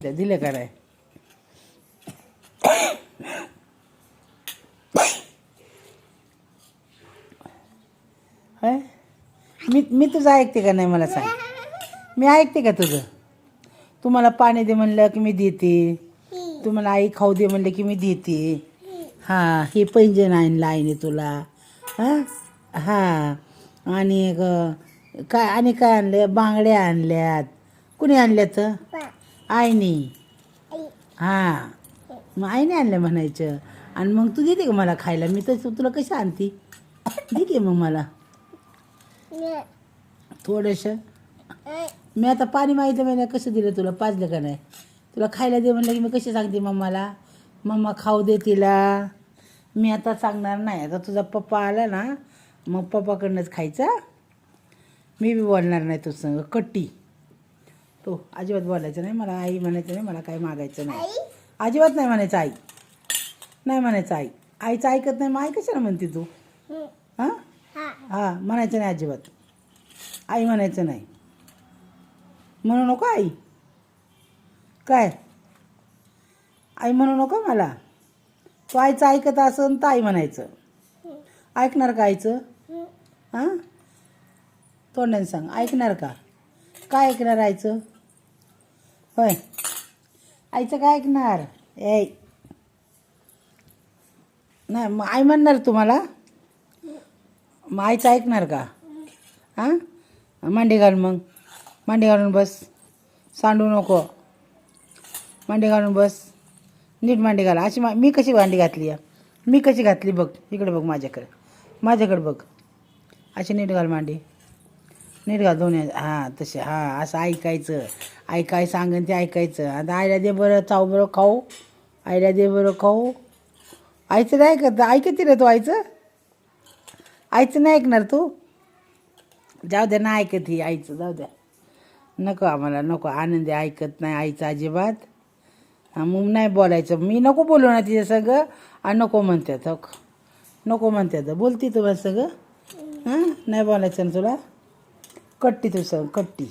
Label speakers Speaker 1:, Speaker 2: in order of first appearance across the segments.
Speaker 1: दिले का नाही? होय मी मी तुझं ऐकते का नाही मला सांग. मी ऐकते का तुझं? तुम्हाला पाणी दे म्हणलं की मी देते. तुम्हाला आई खाऊ दे म्हणलं की मी देते. हां हे पैंजण आणलं आईने तुला. हां हां आणि काय आणि काय आणलं? बांगड्या आणल्यात. कुणी आणल्यात? आईने. हां मग आईने आणलं म्हणायचं. आणि मग तू देते का मला खायला? मी तर तुला कशी आणते? दे की मग मला थोडंसं. मी आता पाणी माहिती महिन्या कसं दिलं तुला? पाजलं का नाही? तुला खायला दे म्हणलं की मी कशी सांगते मम्माला? मम्मा खाऊ दे तिला. मी आता सांगणार नाही. आता तुझा पप्पा आला ना मग पप्पाकडनंच खायचा. मी बी बोलणार नाही तुझं संग. कट्टी तो अजिबात बोलायचं नाही. मला आई म्हणायचं नाही. मला काही मागायचं नाही. अजिबात नाही म्हणायचं आई. नाही म्हणायचं आई. आईचं ऐकत नाही मग आई कशाला म्हणते तू? हां हां म्हणायचं नाही अजिबात. आई म्हणायचं नाही. म्हणू नको आई. काय आई म्हणू नको मला. तू आईचं ऐकत असन तर आई म्हणायचं. ऐकणार का आईचं? हां तोंडाने सांग. ऐकणार का? काय ऐकणार आईचं? होय आईचं काय ऐकणार? ए नाही मग आई म्हणणार तुम्हाला. मग आईचं ऐकणार का? हां मांडी घाल मग. मांडी घालून बस. सांडू नको. मांडी घालून बस. नीट मांडी घाला. अशी मी कशी मांडी घातली आहे? मी कशी घातली बघ. इकडे बघ माझ्याकडे. माझ्याकडे बघ. अशी नीट घाल मांडी. नीट घाल दोन्ही. हां तसे. हां असं ऐकायचं. आई काय सांगेन ते ऐकायचं. आता आईला दे बरं चाव बरं खाऊ. आईला दे बरं खाऊ. आईचं नाही ऐकत. ऐकते रे तू आईचं? आईचं नाही ऐकणार तू? जाऊ द्या ना ऐकत ही आईचं. जाऊ द्या नको आम्हाला. नको आनंदी ऐकत नाही आईचं अजिबात. मग नाही बोलायचं. मी नको बोलू ना तिच्या सगळं. आणि नको म्हणतात हो. नको म्हणतात. बोलती तुम्हाला सगळं. हां नाही बोलायचं ना तुला. कट्टी तू सग कट्टी.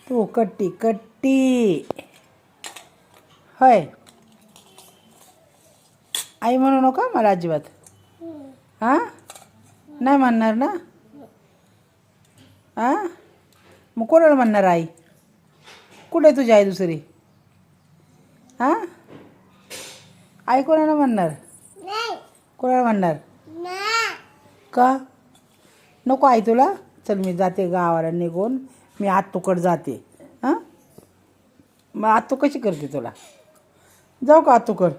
Speaker 1: तू कट्टी कट्टी. होय आई म्हणू नका मला अजिबात. हां नाही म्हणणार ना? हां मग कोणाला म्हणणार आई? कुठे तुझी आई दुसरी? हां आई कोणाला म्हणणार? कोणाला म्हणणार? का नको आई तुला? चल मी जाते गावाला निघून. मी आत्तूकडे जाते. हां मग आत्तू कशी करते तुला? जाऊ का आत्तूकड?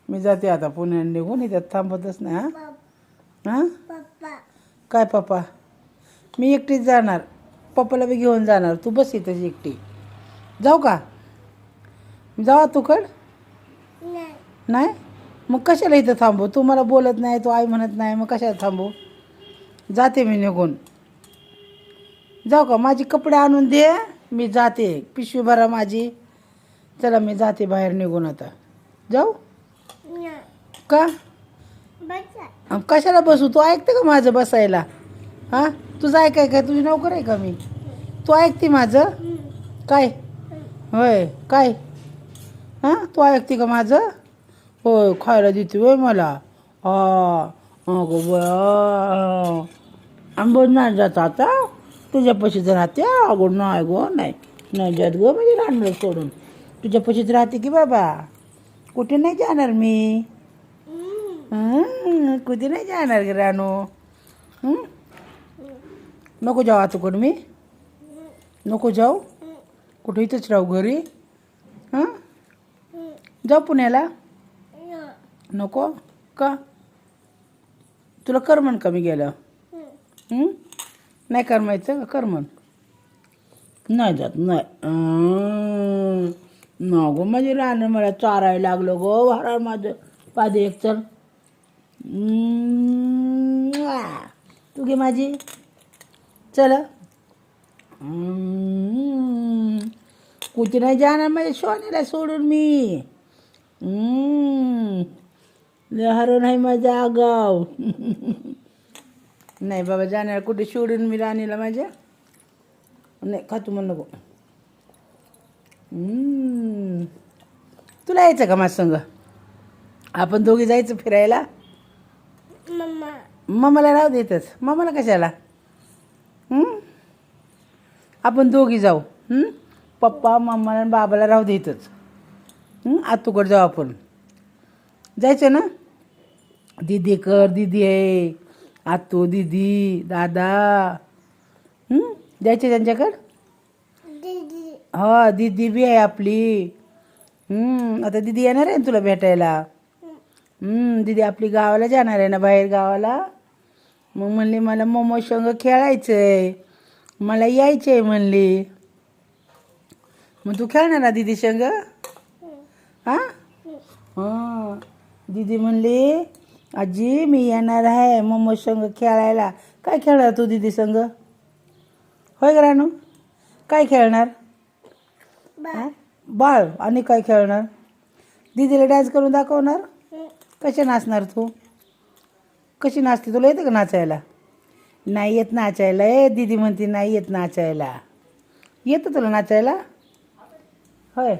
Speaker 1: मी जाते आता पुण्याला निघून. इथं थांबतच नाही. हां हां काय पप्पा? मी एकटीच जाणार. पप्पाला बी घेऊन जाणार. तू बस इथंच एकटी. जाऊ का? जाऊ आत्तूकड? नाही मग कशाला इथं थांबू? तू मला बोलत नाही. तू आई म्हणत नाही. मग कशाला थांबू? जाते मी निघून. जाऊ का? माझी कपडे आणून दे. मी जाते. पिशवी भरा माझी. चला मी जाते बाहेर निघून आता. जाऊ का? कशाला बसू? तू ऐकते का माझं बसायला? हां तुझं ऐकाय काय? तुझी नोकर आहे का मी? तू ऐकते माझं? काय होय काय? हां तू ऐकते का माझं? होय खायला देते होय मला. हां अगं बया आंबट नाही जात आता. तुझ्यापाशीच राहते. अगं नाही गो नाही. नाही जात गो म्हणजे राहणार सोडून. तुझ्यापाशीच राहते की बाबा. कुठे नाही जाणार मी. कुठे नाही जाणार ग रानू. नको जाऊ आतूकडे मी. नको जाऊ. कुठे इथंच राहू घरी. हां जाऊ पुण्याला. नको का? तुला करमन कमी गेलं. नाही करमायचं का? करमन नाही जात. नाही न गो माझे राहणं मला चारायला लागलं गो. भरा माझं पादे एक चल. तू घे माझी. चल. कुठे नाही जाणार माझ्या सोन्याला सोडून मी. लहर नाही माझा आगाव. नाही बाबा जाणार कुठे सोडून मी राणीला माझ्या. नाही खातो म्हण नको. तुला यायचं का माझ्या संग? आपण दोघी जायचं फिरायला. मम्माला राहू देतच. मम्माला कशाला? आपण दोघी जाऊ. पप्पा मम्माला आणि बाबाला राहू देतच. आतूकडे जाऊ आपण. जायचं ना? दीदी कर, दीदी आहे, आतू, दीदी, दादा. जायचं त्यांच्याकडं? हा, दीदी बी आहे आपली. आता दीदी येणार आहे ना तुला भेटायला. दीदी आपली गावाला जाणार आहे ना, बाहेर गावाला. मग म्हणली मला मोमो संग खेळायचं आहे, मला यायचं आहे म्हणली. मग तू खेळणार ना दीदी संग? हां, दीदी म्हणली आजी मी येणार आहे मोमो संग खेळायला. काय खेळणार तू दीदी संग? होय का रानू? काय खेळणार? बाळ. आणि काय खेळणार? दीदीला डान्स करून दाखवणार? कशी नाचणार तू? कशी नाचते? तुला येते का नाचायला? नाही येत नाचायला. दीदी म्हणते नाही येत नाचायला. येतं तुला नाचायला? होय.